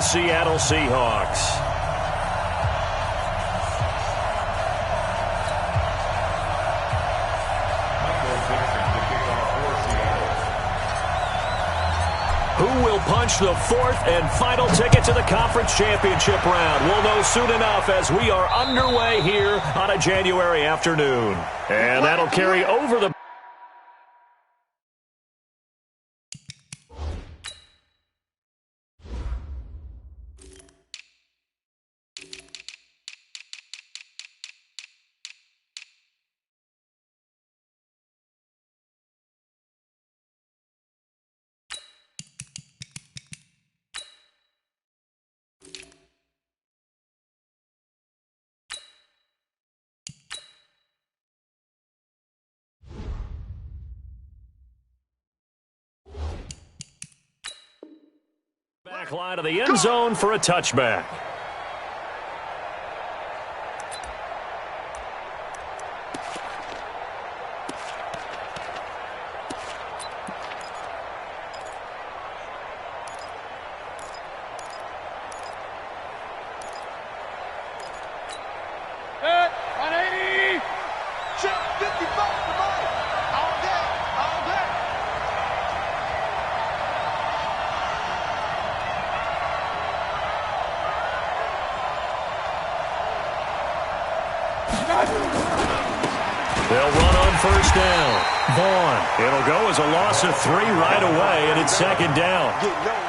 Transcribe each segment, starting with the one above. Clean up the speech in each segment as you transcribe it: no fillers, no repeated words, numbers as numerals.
Seattle Seahawks. Who will punch the fourth and final ticket to the conference championship round? We'll know soon enough as we are underway here on a January afternoon. And that'll carry over the... back line of the end zone for a touchback. They'll run on first down. Vaughn. It'll go as a loss of 3 right away, and it's second down.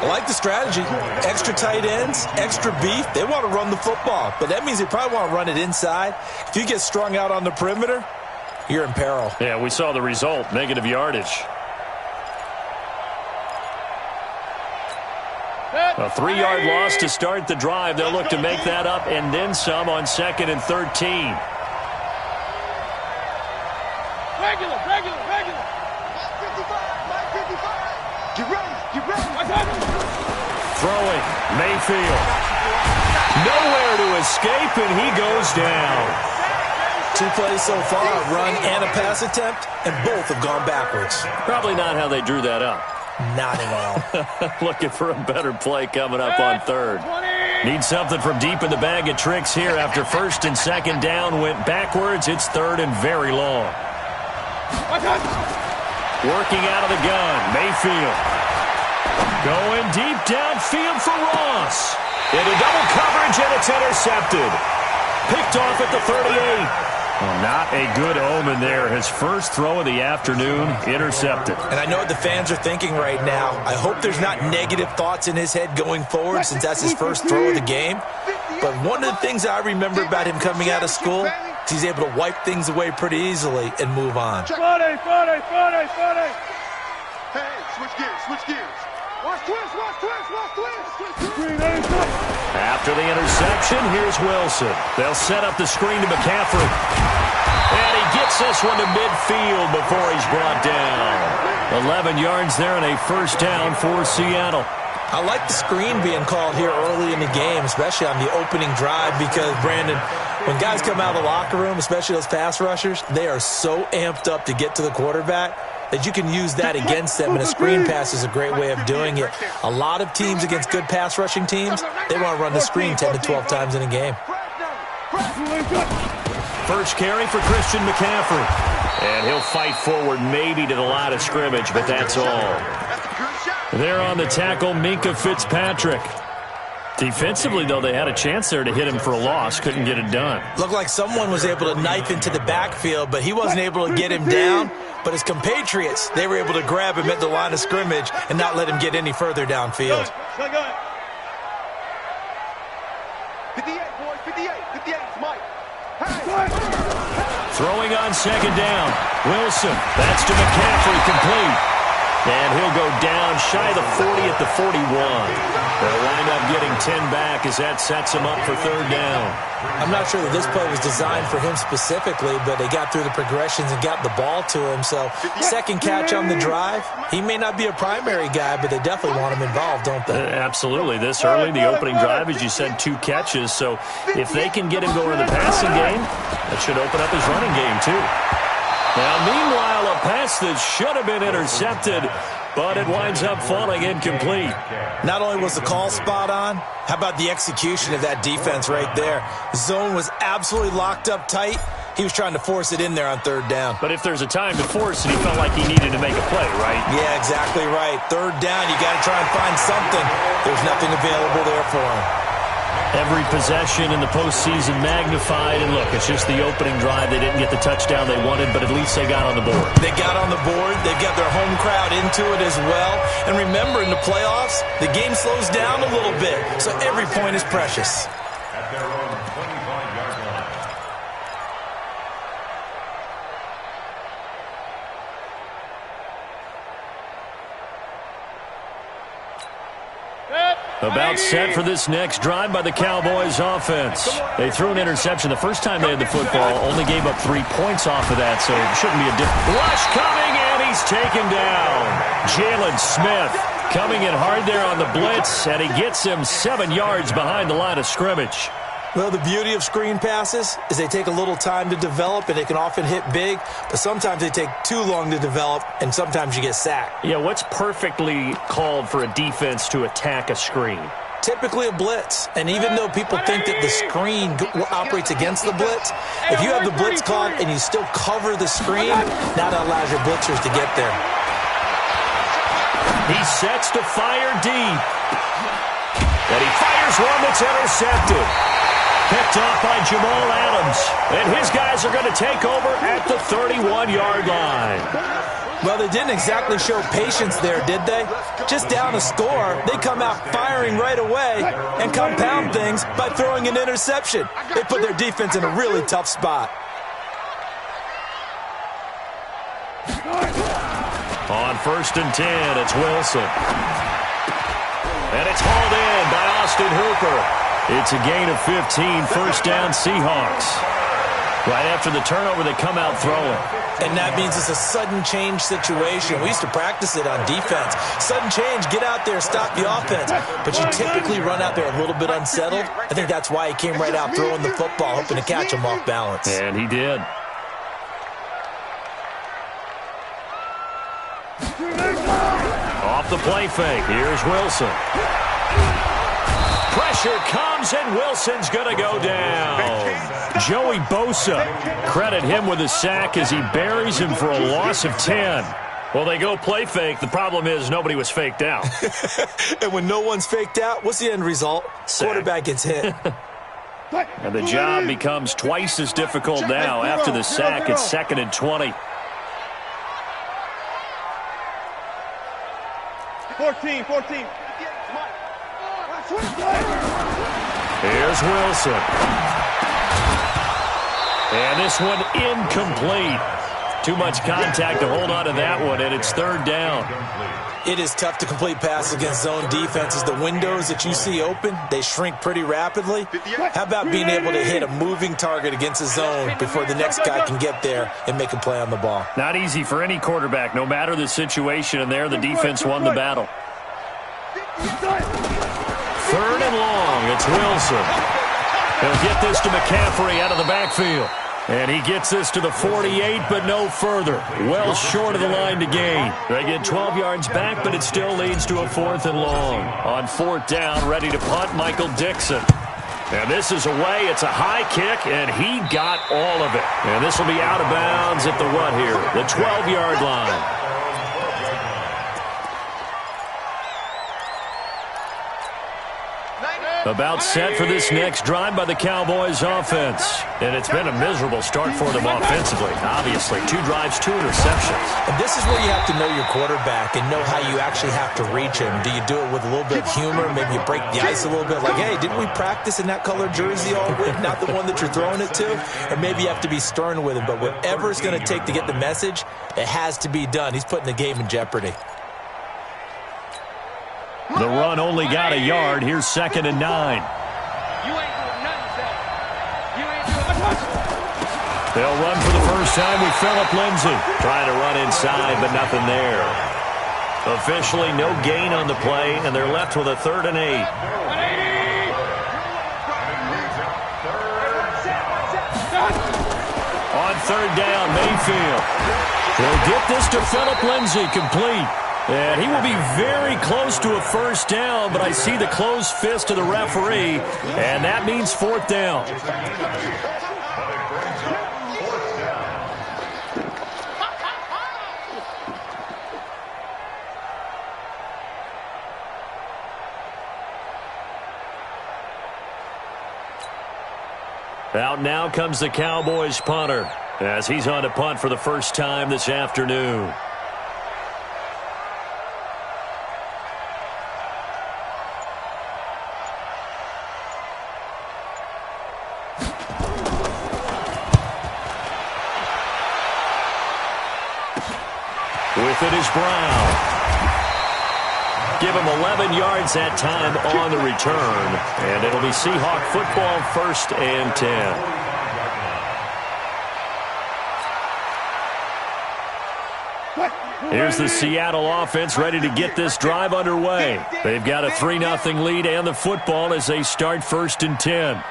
I like the strategy. Extra tight ends, extra beef. They want to run the football, but that means they probably want to run it inside. If you get strung out on the perimeter, you're in peril. Yeah, we saw the result, negative yardage. A 3-yard loss to start the drive. They'll look to make that up and then some on 2nd and 13. Regular. 55. Get ready. Throwing, Mayfield. Nowhere to escape, and he goes down. 2 plays so far, a run and a pass attempt, and both have gone backwards. Probably not how they drew that up. Not at all. Looking for a better play coming up on 3rd. Need something from deep in the bag of tricks here after 1st and 2nd down went backwards. It's 3rd and very long. Working out of the gun, Mayfield. Going deep downfield for Ross. Into double coverage, and it's intercepted. Picked off at the 38. Well, not a good omen there. His first throw of the afternoon, intercepted. And I know what the fans are thinking right now. I hope there's not negative thoughts in his head going forward since that's his first throw of the game. But one of the things I remember about him coming out of school is he's able to wipe things away pretty easily and move on. Hey, switch gears. Watch twist. After the interception, here's Wilson. They'll set up the screen to McCaffrey. And he gets this one to midfield before he's brought down. 11 yards there and a first down for Seattle. I like the screen being called here early in the game, especially on the opening drive, because, Brandon, when guys come out of the locker room, especially those pass rushers, they are so amped up to get to the quarterback that you can use that against them, and a screen pass is a great way of doing it. A lot of teams against good pass rushing teams, they want to run the screen 10 to 12 times in a game. First carry for Christian McCaffrey. And he'll fight forward maybe to the line of scrimmage, but that's all. There on the tackle, Minkah Fitzpatrick. Defensively, though, they had a chance there to hit him for a loss. Couldn't get it done. Looked like someone was able to knife into the backfield, but he wasn't able to get him down. But his compatriots, they were able to grab him at the line of scrimmage and not let him get any further downfield. 58, boys, 58, Mike. Throwing on 2nd down. Wilson, that's to McCaffrey, complete. And he'll go down shy of the 40 at the 41. They'll wind up getting 10 back as that sets him up for 3rd down. I'm not sure that this play was designed for him specifically, but they got through the progressions and got the ball to him. So, second catch on the drive. He may not be a primary guy, but they definitely want him involved, don't they? Absolutely. This early, the opening drive, as you said, 2 catches. So, if they can get him going in the passing game, that should open up his running game, too. Now, meanwhile, a pass that should have been intercepted, but it winds up falling incomplete. Not only was the call spot on, how about the execution of that defense right there? Zone was absolutely locked up tight. He was trying to force it in there on third down. But if there's a time to force it, he felt like he needed to make a play, right? Yeah, exactly right. Third down, you got to try and find something. There's nothing available there for him. Every possession in the postseason magnified, and look, it's just the opening drive. They didn't get the touchdown they wanted, but at least they got on the board. They got on the board. They've got their home crowd into it as well. And remember, in the playoffs, the game slows down a little bit, so every point is precious. At their own 25-yard line. About set for this next drive by the Cowboys offense. They threw an interception the first time they had the football, only gave up 3 points off of that, so it shouldn't be a difference. Rush coming, and he's taken down. Jalen Smith coming in hard there on the blitz, and he gets him 7 yards behind the line of scrimmage. Well, the beauty of screen passes is they take a little time to develop, and they can often hit big, but sometimes they take too long to develop, and sometimes you get sacked. Yeah, what's perfectly called for a defense to attack a screen? Typically a blitz, and even though people think that the screen operates against the blitz, if you have the blitz called and you still cover the screen, that allows your blitzers to get there. He sets to fire deep, and he fires one that's intercepted. Picked off by Jamal Adams. And his guys are going to take over at the 31-yard line. Well, they didn't exactly show patience there, did they? Just down a score, they come out firing right away and compound things by throwing an interception. They put their defense in a really tough spot. On 1st and 10, it's Wilson. And it's hauled in by Austin Hooper. It's a gain of 15, first down Seahawks. Right after the turnover, they come out throwing. And that means it's a sudden change situation. We used to practice it on defense. Sudden change, get out there, stop the offense. But you typically run out there a little bit unsettled. I think that's why he came right out throwing the football, hoping to catch him off balance. And he did. Off the play fake, here's Wilson. Pressure comes, and Wilson's going to go down. Joey Bosa, credit him with a sack as he buries him for a loss of 10. Well, they go play fake. The problem is nobody was faked out. And when no one's faked out, what's the end result? Sack. Quarterback gets hit. And the job becomes twice as difficult now. After the sack, it's 2nd and 20. 14. Here's Wilson. And this one incomplete. Too much contact to hold on to that one, and it's 3rd down. It is tough to complete passes against zone defenses. The windows that you see open, they shrink pretty rapidly. How about being able to hit a moving target against a zone before the next guy can get there and make a play on the ball? Not easy for any quarterback, no matter the situation, and there the defense won the battle. 3rd and long, it's Wilson. He'll get this to McCaffrey out of the backfield. And he gets this to the 48, but no further. Well short of the line to gain. They get 12 yards back, but it still leads to a 4th and long. On 4th down, ready to punt, Michael Dixon. And this is away. It's a high kick, and he got all of it. And this will be out of bounds at the what here? The 12-yard line. About set for this next drive by the Cowboys offense. And it's been a miserable start for them offensively. Obviously, 2 drives, 2 interceptions. And this is where you have to know your quarterback and know how you actually have to reach him. Do you do it with a little bit of humor? Maybe you break the ice a little bit like, hey, didn't we practice in that color jersey all week? Not the one that you're throwing it to? Or maybe you have to be stern with him. But whatever it's going to take to get the message, it has to be done. He's putting the game in jeopardy. The run only got a yard. Here's 2nd and 9. You ain't doing nothing, Zach. You ain't doing nothing. They'll run for the first time with Phillip Lindsay. Trying to run inside, but nothing there. Officially no gain on the play, and they're left with a 3rd and 8. On third down. Mayfield will get this to Phillip Lindsay, complete. And he will be very close to a first down, but I see the closed fist of the referee, and that means fourth down. Out now comes the Cowboys punter as he's on to punt for the first time this afternoon. With it is Brown. Give him 11 yards that time on the return. And it'll be Seahawk football, 1st and 10. Here's the Seattle offense ready to get this drive underway. They've got a 3-0 lead and the football as they start 1st and 10.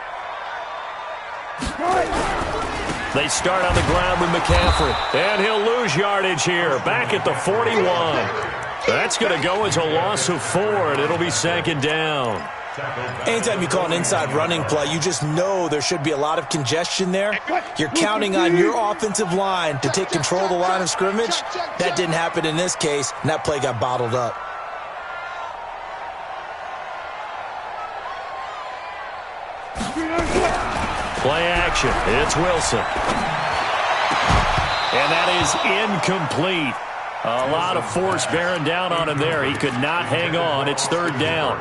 They start on the ground with McCaffrey. And he'll lose yardage here. Back at the 41. That's going to go as a loss of 4, and it'll be 2nd down. Anytime you call an inside running play, you just know there should be a lot of congestion there. You're counting on your offensive line to take control of the line of scrimmage. That didn't happen in this case, and that play got bottled up. Play action. It's Wilson. And that is incomplete. A lot of force bearing down on him there. He could not hang on. It's 3rd down.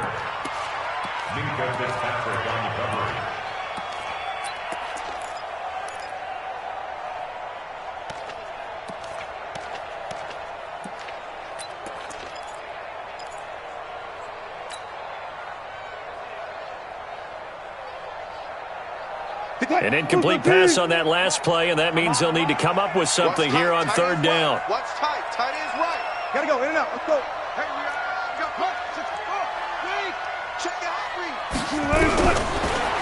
An incomplete pass on that last play, and that means they'll need to come up with something here on 3rd down. Watch tight. Tight is right. Gotta go. In and out. Let's go. Hey, we got punt. Check it out.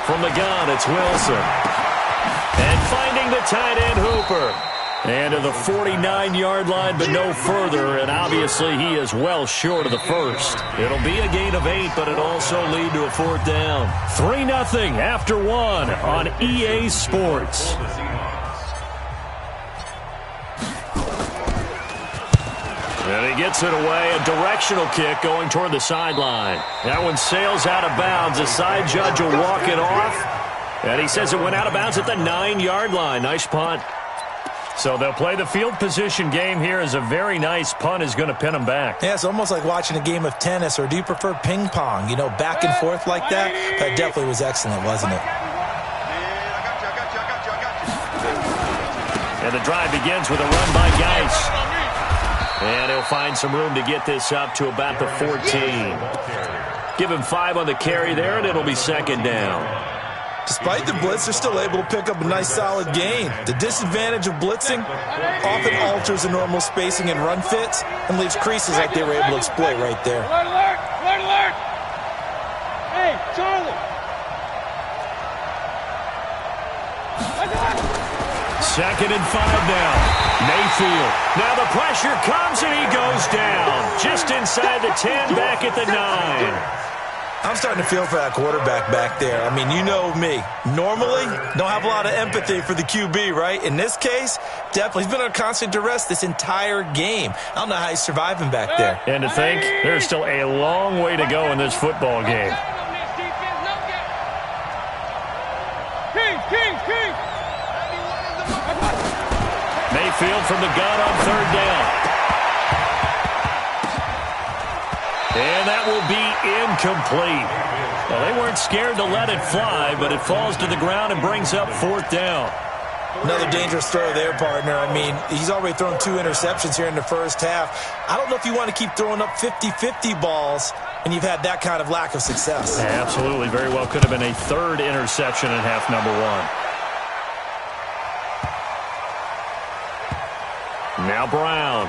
From the gun, it's Wilson. And finding the tight end, Hooper. And to the 49-yard line, but no further. And obviously, he is well short of the first. It'll be a gain of 8, but it'll also lead to a 4th down. 3-0 after 1 on EA Sports. And he gets it away. A directional kick going toward the sideline. That one sails out of bounds. The side judge will walk it off. And he says it went out of bounds at the 9-yard line. Nice punt. So they'll play the field position game here as a very nice punt is going to pin them back. Yeah, it's almost like watching a game of tennis, or do you prefer ping pong? You know, back and forth like that? That definitely was excellent, wasn't it? And the drive begins with a run by Geis. And he'll find some room to get this up to about the 14. Give him 5 on the carry there, and it'll be 2nd down. Despite the blitz, they're still able to pick up a nice solid gain. The disadvantage of blitzing often alters the normal spacing and run fits and leaves creases like they were able to exploit right there. Alert! Alert! Alert! Hey, Charlie! 2nd and 5 now. Mayfield. Now the pressure comes and he goes down. Just inside the 10, back at the 9. I'm starting to feel for that quarterback back there. I mean, you know me. Normally, don't have a lot of empathy for the QB, right? In this case, definitely. He's been under constant duress this entire game. I don't know how he's surviving back there. And to think, there's still a long way to go in this football game. Mayfield from the gun on 3rd down. And that will be incomplete. Well, they weren't scared to let it fly, but it falls to the ground and brings up 4th down. Another dangerous throw there, partner. I mean, he's already thrown 2 interceptions here in the first half. I don't know if you want to keep throwing up 50-50 balls, and you've had that kind of lack of success. Yeah, absolutely. Very well could have been a 3rd interception in half number 1. Now Brown.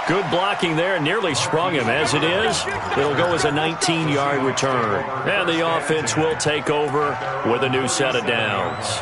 Good blocking there, nearly sprung him. As it is, it'll go as a 19-yard return. And the offense will take over with a new set of downs.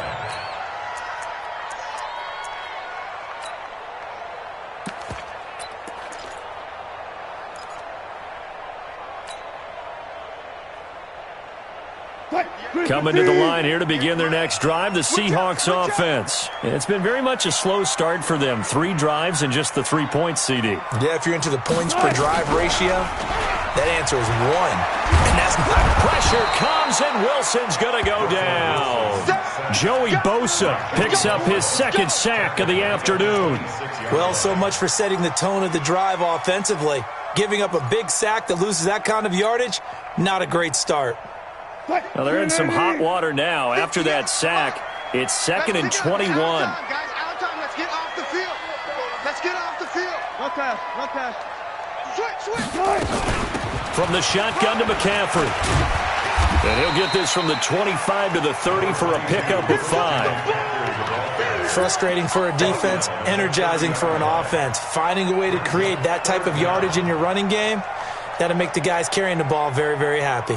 Coming to the line here to begin their next drive, the Seahawks offense. It's been very much a slow start for them. 3 drives and just the 3 points, CD. Yeah, if you're into the points per drive ratio, that answer is 1. And that's not pressure comes, and Wilson's going to go down. Joey Bosa picks up his second sack of the afternoon. Well, so much for setting the tone of the drive offensively. Giving up a big sack that loses that kind of yardage, not a great start. Well, they're in some hot water now. After that sack, it's 2nd and 21. Let's get off the field. Let's get off the field. No pass. Switch. From the shotgun to McCaffrey. And he'll get this from the 25 to the 30 for a pickup of 5. Frustrating for a defense, energizing for an offense. Finding a way to create that type of yardage in your running game, that'll make the guys carrying the ball very, very happy.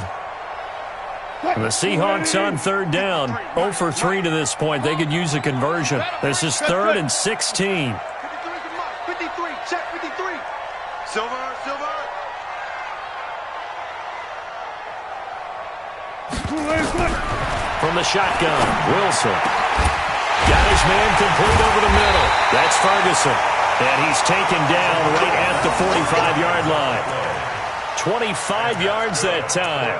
And the Seahawks on 3rd down, 0 for 3 to this point. They could use a conversion. This is 3rd and 16. 53, check 53. Silver. From the shotgun, Wilson. Got his man complete over the middle. That's Ferguson. And he's taken down right at the 45-yard line. 25 yards that time.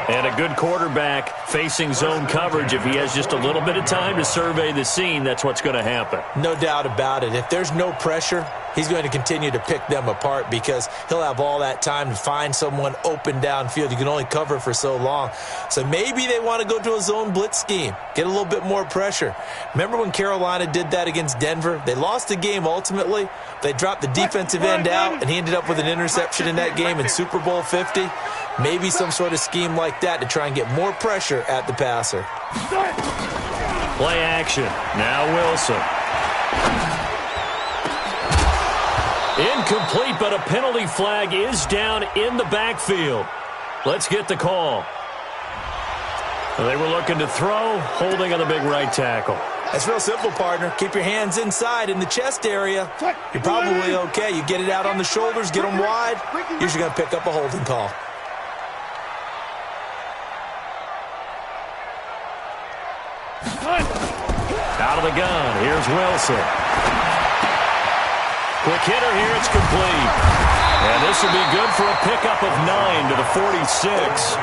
And a good quarterback facing zone coverage. If he has just a little bit of time to survey the scene, that's what's going to happen. No doubt about it. If there's no pressure, he's going to continue to pick them apart because he'll have all that time to find someone open downfield. You can only cover for so long. So maybe they want to go to a zone blitz scheme, get a little bit more pressure. Remember when Carolina did that against Denver? They lost the game ultimately. They dropped the defensive end out, and he ended up with an interception in that game in Super Bowl 50. Maybe some sort of scheme like that to try and get more pressure at the passer. Play action. Now Wilson. Incomplete, but a penalty flag is down in the backfield. Let's get the call. They were looking to throw, holding on the big right tackle. That's real simple, partner. Keep your hands inside in the chest area. You're probably okay. You get it out on the shoulders, get them wide. Usually going to pick up a holding call. Out of the gun, here's Wilson. Quick hitter here, it's complete. And this will be good for a pickup of 9 to the 46.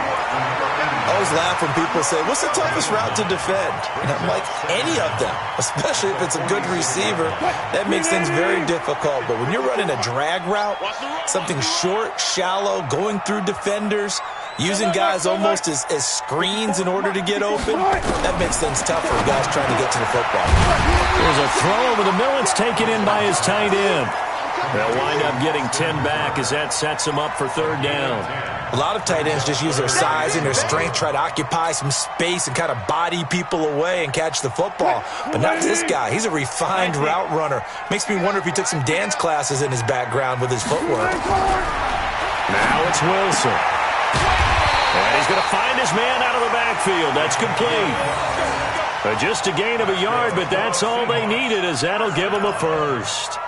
I always laugh when people say, what's the toughest route to defend? And I'm like, any of them, especially if it's a good receiver. That makes things very difficult. But when you're running a drag route, something short, shallow, going through defenders, using guys almost as screens in order to get open, that makes things tough for guys trying to get to the football. There's a throw over the middle. It's taken in by his tight end. They'll wind up getting 10 back as that sets him up for 3rd down. A lot of tight ends just use their size and their strength, try to occupy some space and kind of body people away and catch the football. But not this guy. He's a refined route runner. Makes me wonder if he took some dance classes in his background with his footwork. Now it's Wilson. And he's going to find his man out of the backfield. That's complete. Just a gain of a yard, but that's all they needed, as that'll give him a first.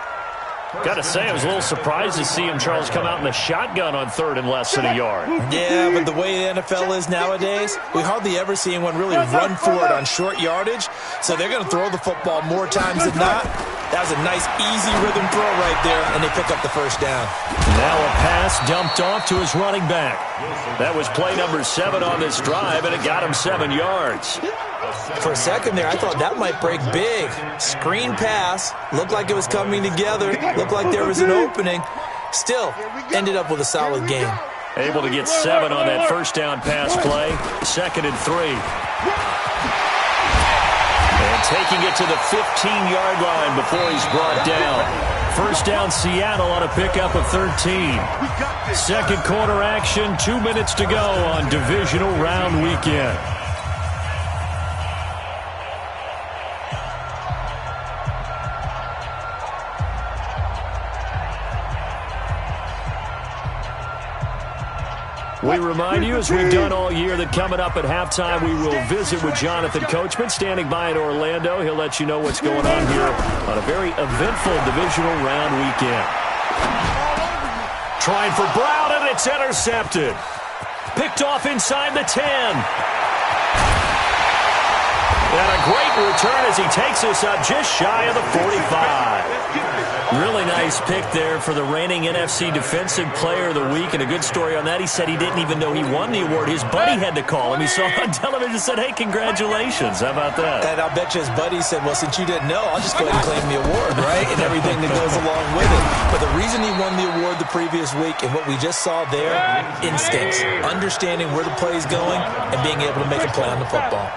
Got to say, I was a little surprised to see him, Charles, come out in the shotgun on 3rd and less than a yard. Yeah, but the way the NFL is nowadays, we hardly ever see anyone really run for it on short yardage. So they're going to throw the football more times than not. That was a nice, easy rhythm throw right there, and they pick up the first down. Now a pass dumped off to his running back. That was play number 7 on this drive, and it got him 7 yards. For a second there, I thought that might break big. Screen pass, looked like it was coming together, looked like there was an opening. Still, ended up with a solid game. Able to get 7 on that first down pass play. 2nd and 3. And taking it to the 15-yard line before he's brought down. First down, Seattle on a pickup of 13. Second quarter action, 2 minutes to go on divisional round weekend. We remind you, as we've done all year, that coming up at halftime, we will visit with Jonathan Coachman, standing by in Orlando. He'll let you know what's going on here on a very eventful divisional round weekend. Trying for Brown, and it's intercepted. Picked off inside the 10. And a great return as he takes us up just shy of the 45. Really nice pick there for the reigning NFC Defensive Player of the Week, and a good story on that. He said he didn't even know he won the award. His buddy had to call him. He saw it on television and said, hey, congratulations. How about that? And I'll bet you his buddy said, well, since you didn't know, I'll just go ahead and claim the award, right? And everything that goes along with it. But the reason he won the award the previous week and what we just saw there, instincts, understanding where the play is going and being able to make a play on the football.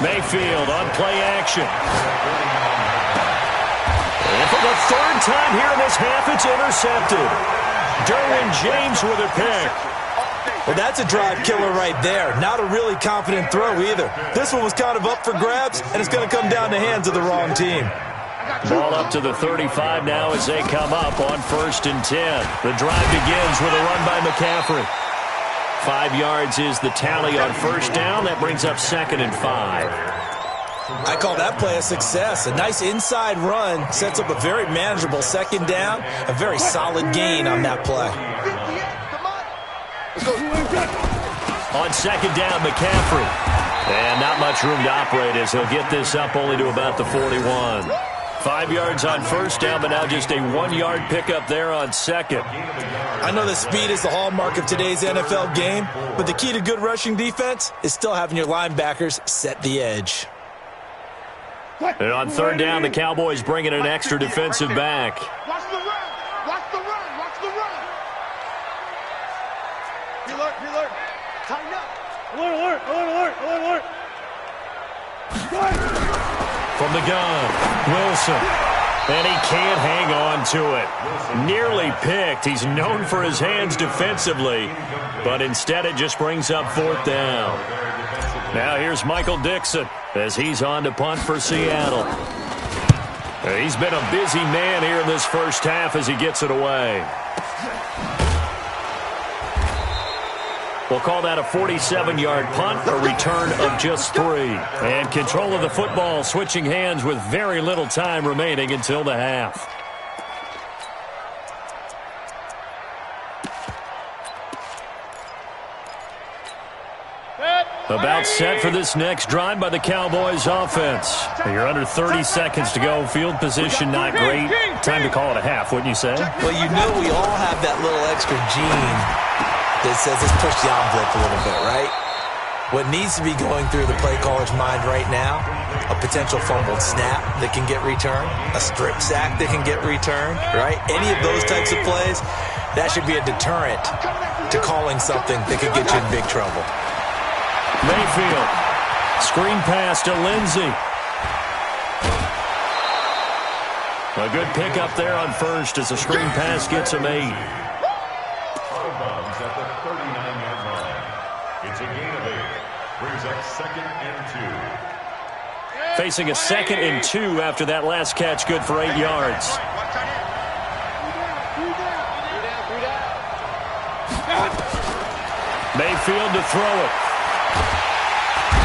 Mayfield on play action. And for the third time here in this half, it's intercepted. Derwin James with a pick. Well, that's a drive killer right there. Not a really confident throw either. This one was kind of up for grabs, and it's going to come down the hands of the wrong team. Ball up to the 35 now as they come up on 1st and 10. The drive begins with a run by McCaffrey. 5 yards is the tally on first down. That brings up 2nd and 5. I call that play a success. A nice inside run sets up a very manageable 2nd down. A very solid gain on that play. On 2nd down, McCaffrey. And not much room to operate as he'll get this up only to about the 41. 5 yards on first down, but now just a 1-yard pickup there on 2nd. I know that speed is the hallmark of today's NFL game, but the key to good rushing defense is still having your linebackers set the edge. And on 3rd down, the Cowboys bring in an extra defensive back. Watch the run. Watch the run. Watch the run. Be alert. Be alert. Tighten up. Alert, alert, alert, alert, alert. From the gun, Wilson. And he can't hang on to it. Nearly picked. He's known for his hands defensively, but instead it just brings up 4th down. Now here's Michael Dixon as he's on to punt for Seattle. He's been a busy man here in this first half as he gets it away. We'll call that a 47-yard punt, a return of just 3. And control of the football switching hands with very little time remaining until the half. About set for this next drive by the Cowboys offense. You're under 30 seconds to go. Field position not great. Time to call it a half, wouldn't you say? Well, you know we all have that little extra gene that says let's push the envelope a little bit, right? What needs to be going through the play caller's mind right now, a potential fumbled snap that can get returned, a strip sack that can get returned, right? Any of those types of plays, that should be a deterrent to calling something that could get you in big trouble. Mayfield, screen pass to Lindsey. A good pickup there on first as the screen pass gets him 8. Out of bounds at the 39-yard line. It's a gain of 8. Brings up 2nd and 2. Facing a 2nd and 2 after that last catch, good for 8 yards. Mayfield to throw it.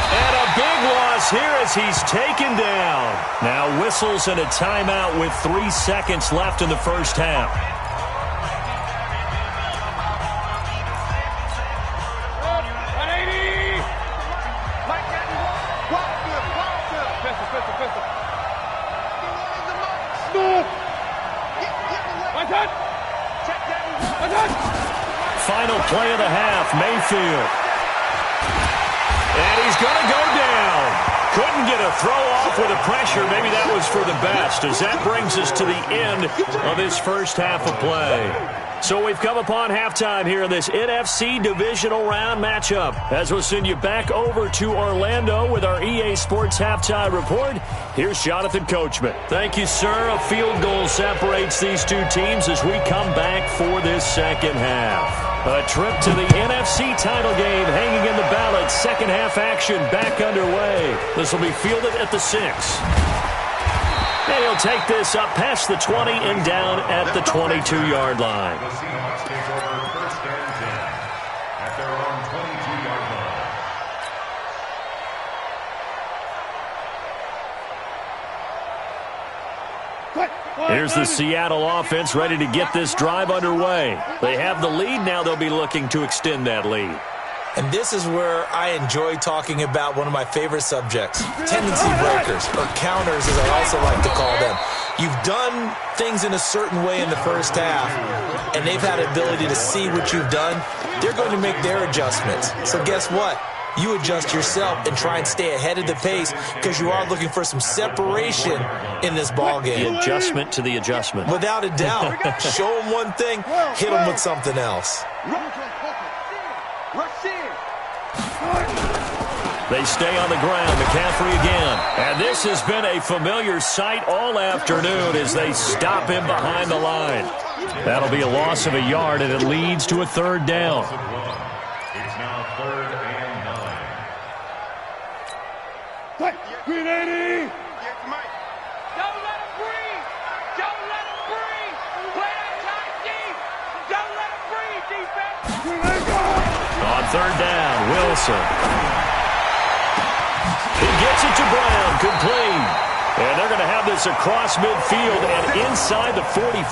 And a big loss here as he's taken down. Now whistles and a timeout with 3 seconds left in the first half. Final play of the half, Mayfield. And he's going to go down. Couldn't get a throw off with the pressure. Maybe that was for the best, as that brings us to the end of this first half of play. So we've come upon halftime here in this NFC divisional round matchup. As we'll send you back over to Orlando with our EA Sports halftime report, here's Jonathan Coachman. Thank you, sir. A field goal separates these two teams as we come back for this second half. A trip to the NFC title game hanging in the balance. Second half action back underway. This will be fielded at the 6. And he'll take this up past the 20 and down at the 22-yard line. The Seahawks take over Here's the Seattle offense ready to get this drive underway. They have the lead. Now they'll be looking to extend that lead. And this is where I enjoy talking about one of my favorite subjects, tendency breakers, or counters as I also like to call them. You've done things in a certain way in the first half, and they've had the ability to see what you've done. They're going to make their adjustments. So guess what? You adjust yourself and try and stay ahead of the pace because you are looking for some separation in this ball game. The adjustment to the adjustment. Without a doubt. Show them one thing, hit them with something else. They stay on the ground. McCaffrey again. And this has been a familiar sight all afternoon as they stop him behind the line. That'll be a loss of a yard, and it leads to a third down. It's now 3rd and 9. Green 80. Don't let him breathe. Don't let him breathe. Play that tight deep. Don't let him breathe, defense. On third down, Wilson. He gets it to Brown, complete. And they're going to have this across midfield and inside the 45.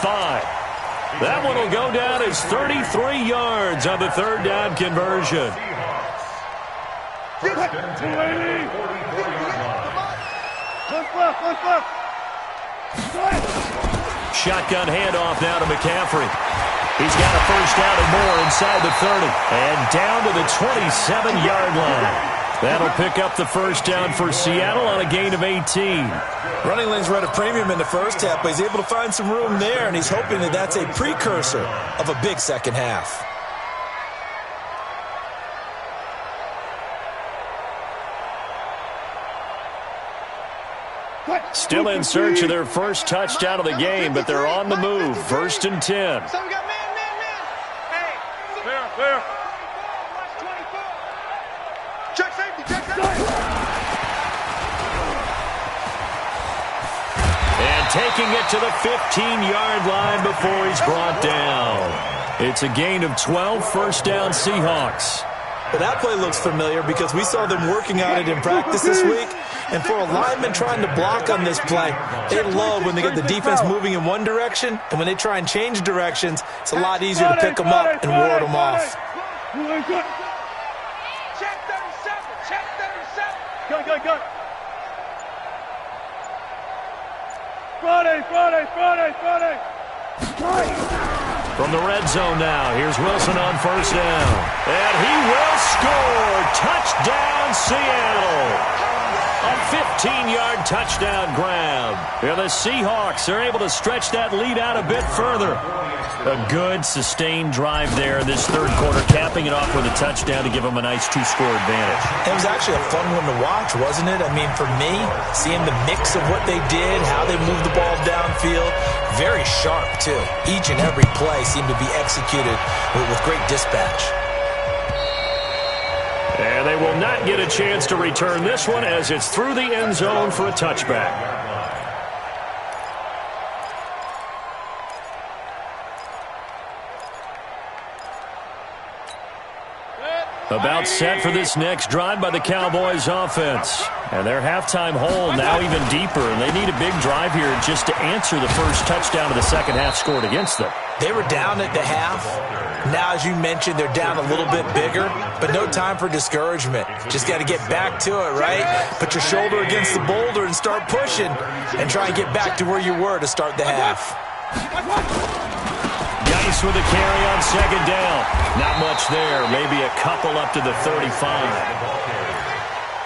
That one will go down as 33 yards on the third down conversion. Let's left. Shotgun handoff now to McCaffrey. He's got a first down and more inside the 30. And down to the 27-yard line. That'll pick up the first down for Seattle on a gain of 18. Running lanes were at a premium in the first half, but he's able to find some room there, and he's hoping that that's a precursor of a big second half. Still in search of their first touchdown of the game, but they're on the move. 1st and 10. So we got man. Hey. Clear. Check safety. And taking it to the 15-yard line before he's brought down. It's a gain of 12, first down Seahawks. But that play looks familiar because we saw them working on it in practice this week. And for a lineman trying to block on this play, they love when they get the defense moving in one direction. And when they try and change directions, it's a lot easier to pick them up and ward them off. Check 37. Good. Friday. From the red zone now, here's Wilson on first down. And he will score. Touchdown, Seattle. A 15-yard touchdown grab. And the Seahawks are able to stretch that lead out a bit further. A good, sustained drive there in this third quarter, capping it off with a touchdown to give them a nice two-score advantage. It was actually a fun one to watch, wasn't it? I mean, for me, seeing the mix of what they did, how they moved the ball downfield, very sharp, too. Each and every play seemed to be executed with great dispatch. And they will not get a chance to return this one as it's through the end zone for a touchback. About set for this next drive by the Cowboys offense. And their halftime hole now even deeper, and they need a big drive here just to answer the first touchdown of the second half scored against them. They were down at the half. Now, as you mentioned, they're down a little bit bigger, but no time for discouragement. Just got to get back to it, right? Put your shoulder against the boulder and start pushing and try and get back to where you were to start the half. Geis with a carry on second down. Not much there. Maybe a couple up to the 35.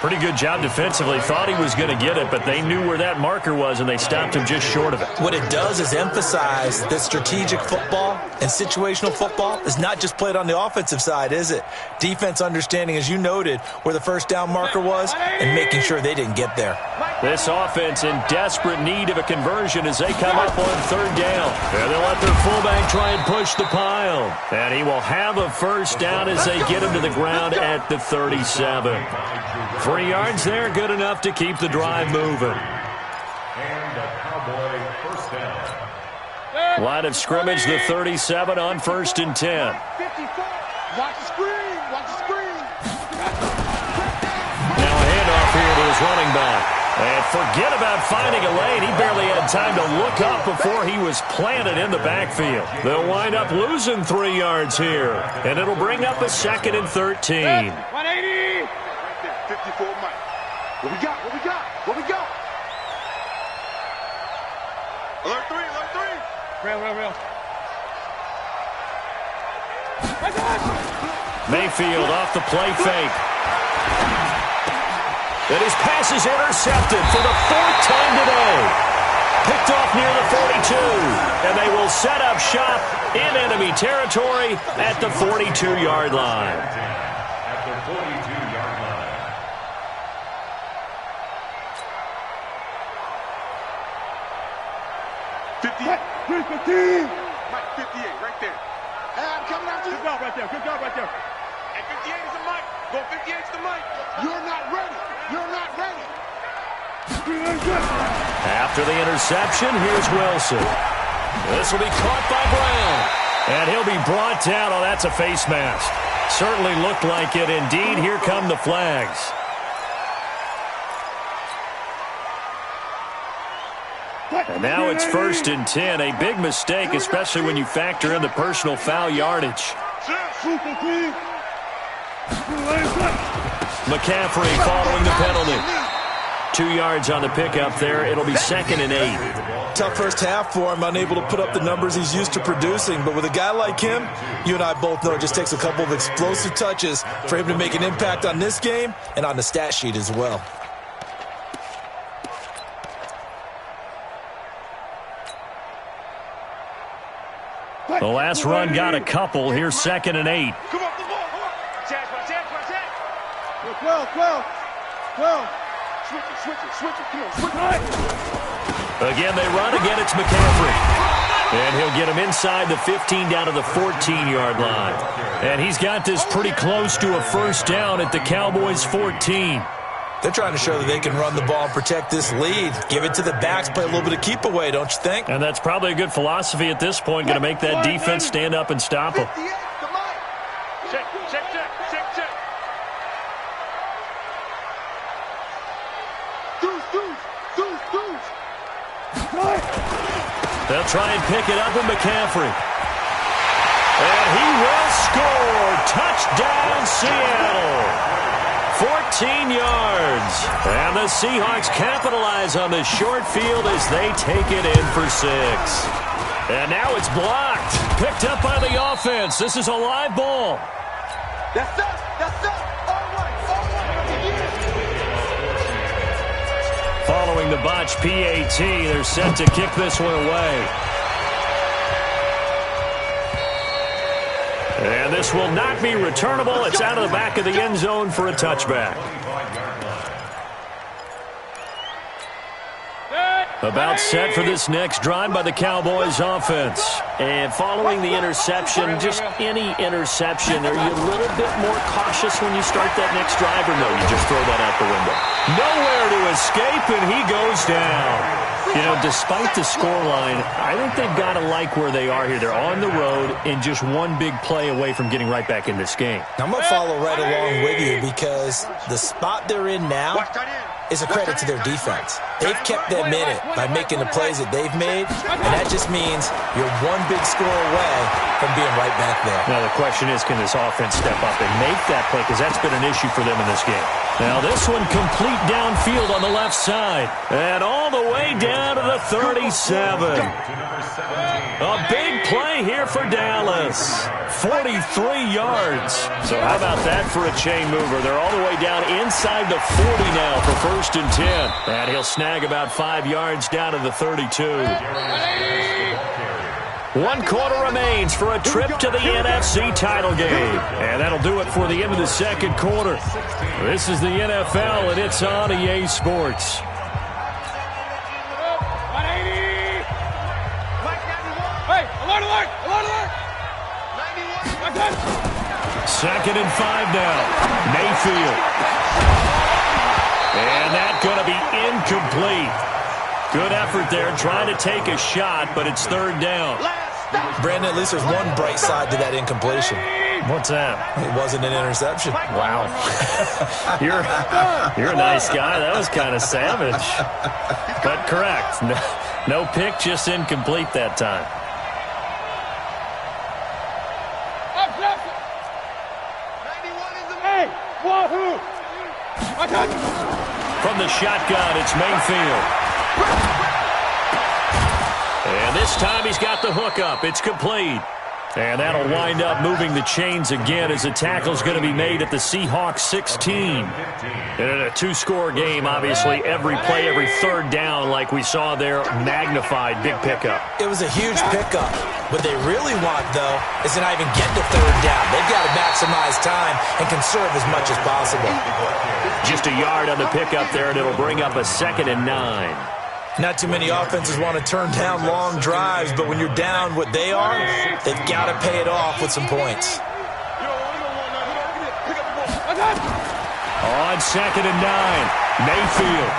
Pretty good job defensively. Thought he was going to get it, but they knew where that marker was, and they stopped him just short of it. What it does is emphasize that strategic football and situational football is not just played on the offensive side, is it? Defense understanding, as you noted, where the first down marker was and making sure they didn't get there. This offense in desperate need of a conversion as they come up on third down. And they'll let their fullback try and push the pile. And he will have a first down as they get him to the ground at the 37. 3 yards there, good enough to keep the drive moving. And a Cowboy first down. Line of scrimmage, the 37 on 1st and 10. 54. Watch the screen. Watch the screen. Now a handoff here to his running back. And forget about finding a lane. He barely had time to look up before he was planted in the backfield. They'll wind up losing 3 yards here. And it'll bring up a 2nd and 13. 180. Right there, 54 Mike. What we got? What we got? What we got? Alert 3, alert 3. Real. Mayfield off the play fake. And his pass is intercepted for the 4th time today. Picked off near the 42. And they will set up shop in enemy territory at the 42-yard line. At the 42-yard line. Mike, 58, right there. Hey, I'm coming after you. Good job right there. And 58 is the Mike. Go 58 is the Mike. You're not ready. After the interception, here's Wilson. This will be caught by Brown. And he'll be brought down. Oh, that's a face mask. Certainly looked like it. Indeed, here come the flags. And now it's 1st and 10. A big mistake, especially when you factor in the personal foul yardage. McCaffrey following the penalty. 2 yards on the pickup there. It'll be 2nd and 8. Tough first half for him, unable to put up the numbers he's used to producing. But with a guy like him, you and I both know it just takes a couple of explosive touches for him to make an impact on this game and on the stat sheet as well. The last run got a couple. Here's 2nd and 8. Come on. Chance. 12. Switch it. Come on, switch it. Again, they run. Again, it's McCaffrey. And he'll get him inside the 15 down to the 14-yard line. And he's got this pretty close to a 1st down at the Cowboys' 14. They're trying to show that they can run the ball and protect this lead. Give it to the backs, play a little bit of keep away, don't you think? And that's probably a good philosophy at this point, going to make that defense stand up and stop them. Check. Deuce. They'll try and pick it up with McCaffrey. And he will score. Touchdown, Seattle. 14 yards. And the Seahawks capitalize on the short field as they take it in for 6. And now it's blocked. Picked up by the offense. This is a live ball. That's us. All right. Following the botch PAT, they're set to kick this one away. And this will not be returnable. It's out of the back of the end zone for a touchback. About set for this next drive by the Cowboys offense. And following the interception, just any interception, are you a little bit more cautious when you start that next drive, or no, you just throw that out the window? Nowhere to escape, and he goes down. You know, despite the scoreline, I think they've got to like where they are here. They're on the road and just one big play away from getting right back in this game. I'm going to follow right along with you because the spot they're in now is a credit to their defense. They've kept them in it by making the plays that they've made, and that just means you're one big score away from being right back there. Now the question is, can this offense step up and make that play? Because that's been an issue for them in this game. Now this one complete downfield on the left side. And all the way down to the 37. A big play here for Dallas. 43 yards. So how about that for a chain mover? They're all the way down inside the 40 now for 1st and 10. And he'll snag about 5 yards down to the 32. 1 quarter remains for a trip to the NFC title game. And that'll do it for the end of the second quarter. This is the NFL, and it's on EA Sports. 180. Hey, alert. 2nd and 5 now. Mayfield. And that's going to be incomplete. Good effort there, trying to take a shot, but it's 3rd down. Brandon, at least there's one bright side to that incompletion. What's that? It wasn't an interception. Wow. You're a nice guy. That was kind of savage. But correct. No pick, just incomplete that time. From the shotgun, it's Mayfield. And this time he's got the hook up. It's complete. And that'll wind up moving the chains again as the tackle's going to be made at the Seahawks 16. And in a two-score game, obviously, every play, every third down, like we saw there, magnified, big pickup. It was a huge pickup. What they really want, though, is to not even get to third down. They've got to maximize time and conserve as much as possible. Just a yard on the pickup there, and it'll bring up a 2nd and 9. Not too many offenses want to turn down long drives, but when you're down what they are, they've got to pay it off with some points. On 2nd and 9, Mayfield.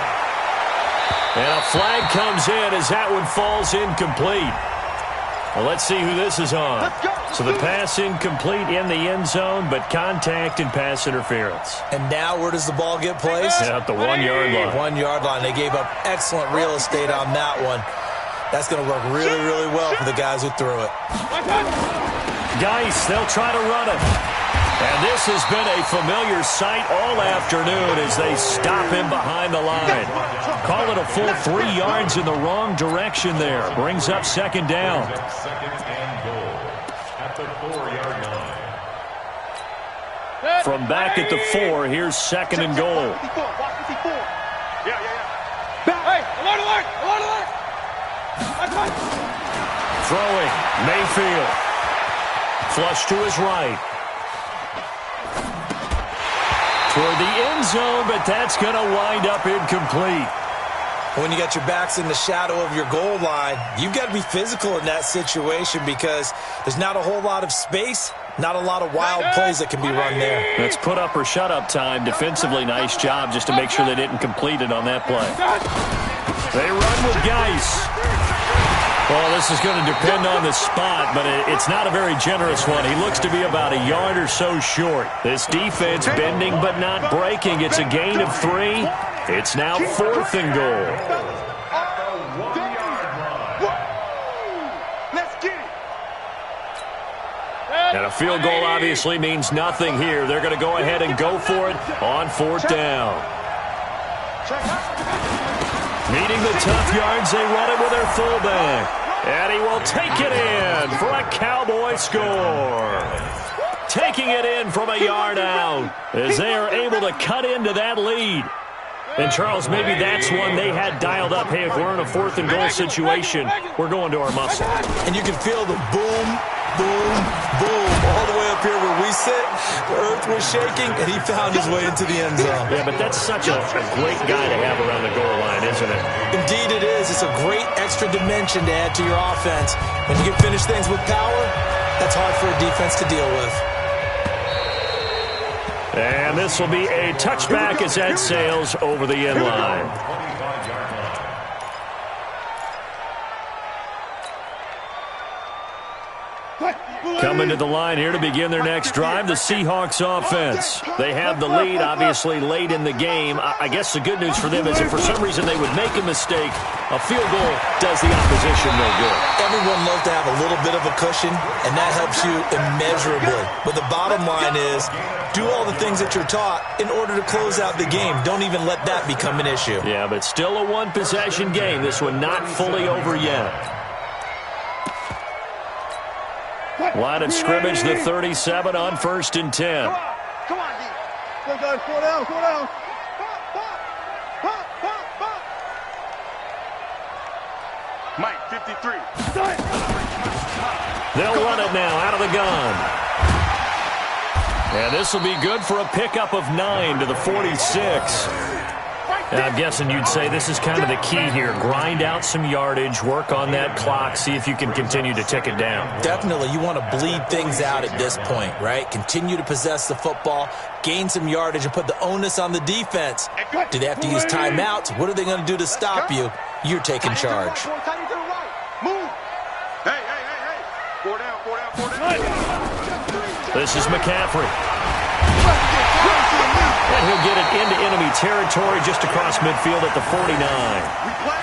And a flag comes in as that one falls incomplete. Well, let's see who this is on. So the pass incomplete in the end zone, but contact and pass interference. And now where does the ball get placed? Yeah, at the 1 yard line. 1 yard line. They gave up excellent real estate on that one. That's going to work really, really well for the guys who threw it. Geis, they'll try to run it. And this has been a familiar sight all afternoon as they stop him behind the line. Call it a full 3 yards in the wrong direction there. Brings up 2nd down. 2nd and goal at the 4-yard line. From back at the 4, here's 2nd and goal. Throwing, Mayfield. Flush to his right. Toward the end zone, but that's going to wind up incomplete. When you got your backs in the shadow of your goal line, you've got to be physical in that situation because there's not a whole lot of space, not a lot of wild plays that can be run there. That's put up or shut up time. Defensively, nice job just to make sure they didn't complete it on that play. They run with Geis. Well, this is going to depend on the spot, but it's not a very generous one. He looks to be about a yard or so short. This defense bending but not breaking. It's a gain of 3. It's now 4th and goal. And a field goal obviously means nothing here. They're going to go ahead and go for it on 4th down. Meeting the tough yards, they run it with their fullback. And he will take it in for a Cowboy score. Taking it in from a yard out as they are able to cut into that lead. And, Charles, maybe that's one they had dialed up. Hey, if we're in a 4th and goal situation, we're going to our muscle. And you can feel the boom, boom, boom all the way up here where we sit. The earth was shaking, and he found his way into the end zone. Yeah, but that's such a great guy to have around the goal line, isn't it? Indeed it is. It's a great extra dimension to add to your offense. When you can finish things with power, that's hard for a defense to deal with. And this will be a touchback as that sails over the end line. Coming to the line here to begin their next drive, the Seahawks offense. They have the lead, obviously, late in the game. I guess the good news for them is if for some reason they would make a mistake, a field goal does the opposition no good. Everyone loves to have a little bit of a cushion, and that helps you immeasurably. But the bottom line is, do all the things that you're taught in order to close out the game. Don't even let that become an issue. Yeah, but still a one-possession game. This one not fully over yet. Line of scrimmage, the 37 on 1st and 10. Come on, D. Go, guys, 4 down, 4 down. Mike, 53. They'll run it now out of the gun. And this will be good for a pickup of 9 to the 46. And I'm guessing you'd say this is kind of the key here. Grind out some yardage, work on that clock, see if you can continue to tick it down. Definitely. You want to bleed things out at this point, right? Continue to possess the football, gain some yardage, and put the onus on the defense. Do they have to use timeouts? What are they going to do to stop you? You're taking charge. Move. Hey. 4 down, 4 down, 4 down. This is McCaffrey. And he'll get it into enemy territory just across midfield at the 49.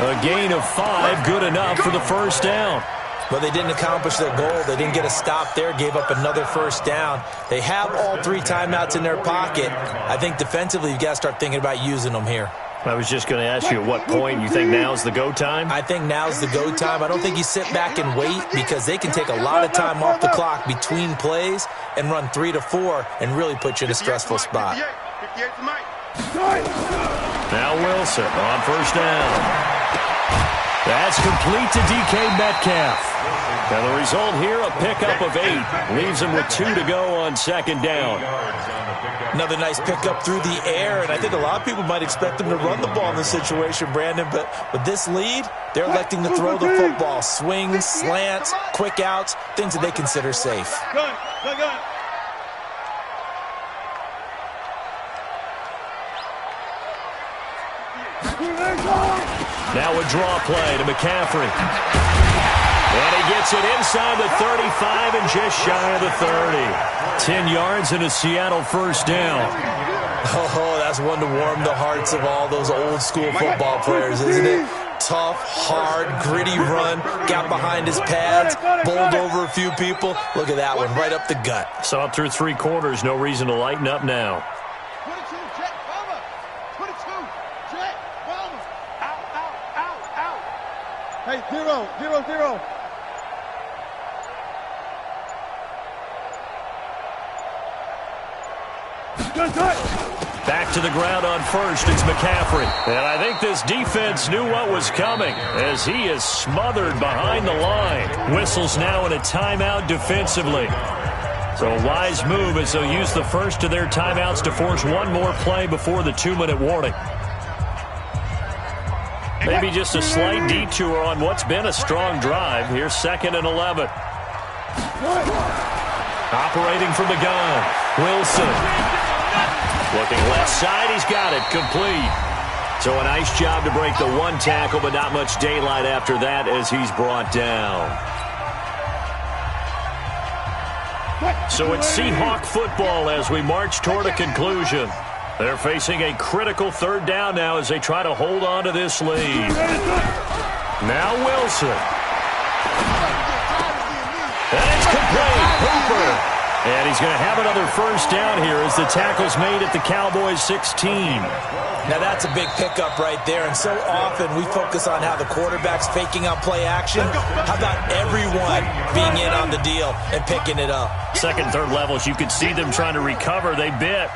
A gain of 5, good enough for the first down. But they didn't accomplish their goal. They didn't get a stop there, gave up another first down. They have all 3 timeouts in their pocket. I think defensively you've got to start thinking about using them here. I was just going to ask you at what point you think now's the go time? I think now's the go time. I don't think you sit back and wait because they can take a lot of time off the clock between plays and run 3 to 4 and really put you in a stressful spot. Now Wilson on first down. That's complete to DK Metcalf. And the result here, a pickup of 8. Leaves him with 2 to go on second down. Another nice pickup through the air, and I think a lot of people might expect them to run the ball in this situation, Brandon, but with this lead, they're electing to throw the football. Swings, slants, quick outs, things that they consider safe. Gun. Now a draw play to McCaffrey. And he gets it inside the 35 and just shy of the 30. 10 yards and a Seattle first down. Oh, that's one to warm the hearts of all those old school football players, isn't it? Tough, hard, gritty run, got behind his pads, bowled over a few people. Look at that one, right up the gut. Saw it through 3 quarters, no reason to lighten up now. 22, Jet, Bomber. 22, Jet, Bomber. Out. Hey, 0. Back to the ground on first, it's McCaffrey. And I think this defense knew what was coming as he is smothered behind the line. Whistles now in a timeout defensively. So a wise move as they'll use the first of their timeouts to force one more play before the 2-minute warning. Maybe just a slight detour on what's been a strong drive. Here's 2nd and 11. Operating from the gun, Wilson. Looking left side, he's got it, complete. So a nice job to break the 1 tackle, but not much daylight after that as he's brought down. So it's Seahawk football as we march toward a conclusion. They're facing a critical 3rd down now as they try to hold on to this lead. Now Wilson. And it's complete. Hooper. And he's going to have another first down here as the tackle's made at the Cowboys 16. Now that's a big pickup right there, and so often we focus on how the quarterback's faking out play action. How about everyone being in on the deal and picking it up? 2nd, 3rd levels, you could see them trying to recover. They bit.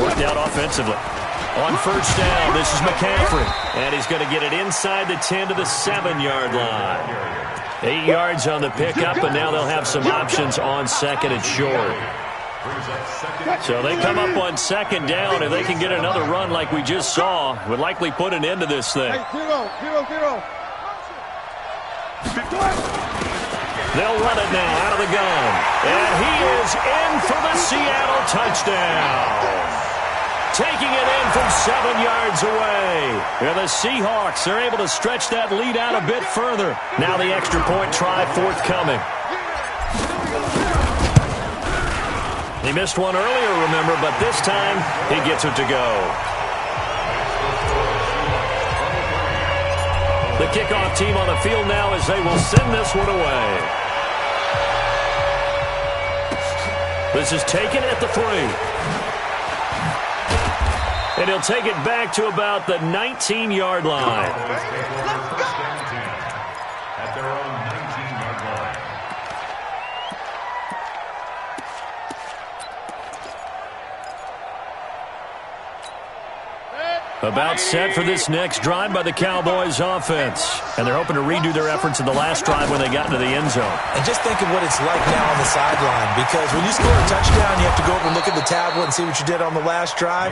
Worked out offensively. On first down, this is McCaffrey. And he's going to get it inside the 10 to the 7-yard line. 8 yards on the pickup, and now they'll have some options on 2nd and short. So they come up on 2nd down. If they can get another run like we just saw, would likely put an end to this thing. Hey, 0. They'll run it now out of the gun. And he is in for the Seattle touchdown. Taking it in from 7 yards away. And the Seahawks are able to stretch that lead out a bit further. Now the extra point try forthcoming. He missed one earlier, remember, but this time he gets it to go. The kickoff team on the field now as they will send this one away. This is taken at the 3. And he'll take it back to about the 19-yard line. At their own 19-yard line. About set for this next drive by the Cowboys offense. And they're hoping to redo their efforts in the last drive when they got into the end zone. And just think of what it's like now on the sideline, because when you score a touchdown, you have to go over and look at the tablet and see what you did on the last drive.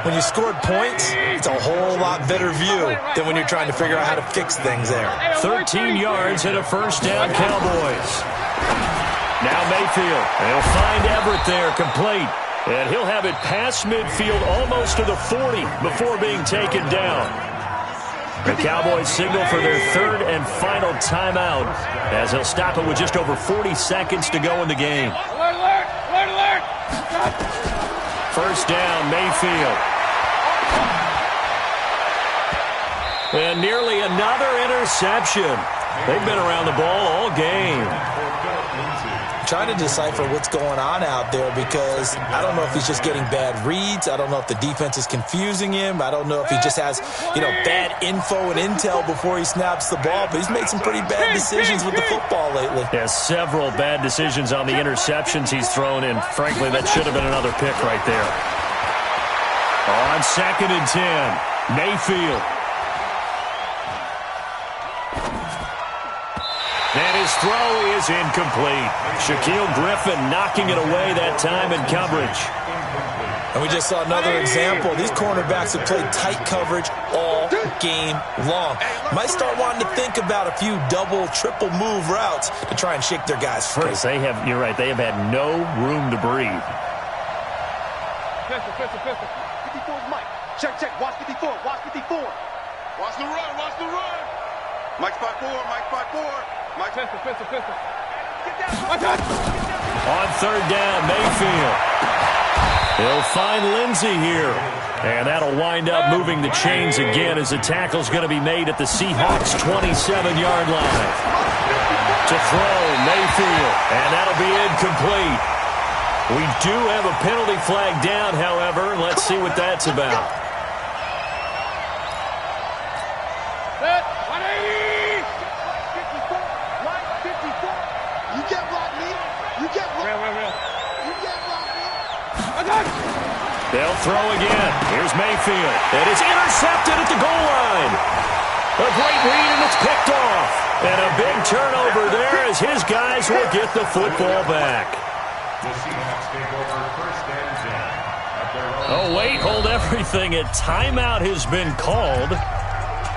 When you scored points, it's a whole lot better view than when you're trying to figure out how to fix things there. 13 yards and a first down, Cowboys. Now Mayfield. They'll find Everett there, complete. And he'll have it past midfield almost to the 40 before being taken down. The Cowboys signal for their 3rd and final timeout as they'll stop it with just over 40 seconds to go in the game. Alert, alert, alert, alert. First down, Mayfield. And nearly another interception. They've been around the ball all game. Trying to decipher what's going on out there because I don't know if he's just getting bad reads. I don't know if the defense is confusing him. I don't know if he just has, bad info and intel before he snaps the ball. But he's made some pretty bad decisions with the football lately. Yeah, several bad decisions on the interceptions he's thrown in. Frankly, that should have been another pick right there. On 2nd and 10, Mayfield. And his throw is incomplete. Shaquille Griffin knocking it away that time in coverage. And we just saw another example. These cornerbacks have played tight coverage all game long. Might start wanting to think about a few double, triple move routes to try and shake their guys free. You're right, they have had no room to breathe. Pistol. 54's Mike. Check. Watch 54. Watch the run. Mike 5-4. Mike pistol. Get down. On 3rd down, Mayfield. He'll find Lindsey here. And that'll wind up moving the chains again as the tackle's going to be made at the Seahawks' 27-yard line. To throw, Mayfield. And that'll be incomplete. We do have a penalty flag down, however. Let's see what that's about. Set. 180. Right 54. You get blocked me. You get blocked me. They'll throw again. Here's Mayfield. And it's intercepted at the goal line. A great read, and it's picked off. And a big turnover there as his guys will get the football back. The Seahawks take over 1st and 10 at their own. Oh, wait, hold everything. A timeout has been called.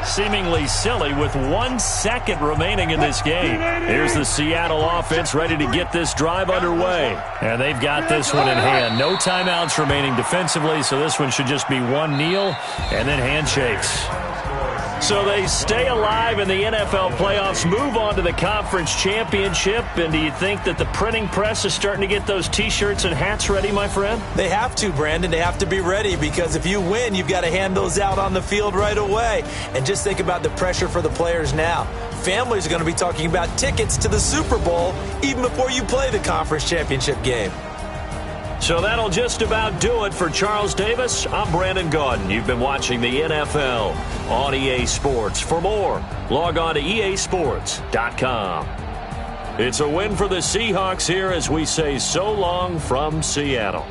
Seemingly silly with 1 second remaining in this game. Here's the Seattle offense ready to get this drive underway. And they've got this one in hand. No timeouts remaining defensively, so this one should just be one kneel and then handshakes. So they stay alive in the NFL playoffs, move on to the conference championship. And do you think that the printing press is starting to get those T-shirts and hats ready, my friend? They have to, Brandon. They have to be ready because if you win, you've got to hand those out on the field right away. And just think about the pressure for the players now. Families are going to be talking about tickets to the Super Bowl even before you play the conference championship game. So that'll just about do it for Charles Davis. I'm Brandon Gaudin. You've been watching the NFL on EA Sports. For more, log on to easports.com. It's a win for the Seahawks here as we say so long from Seattle.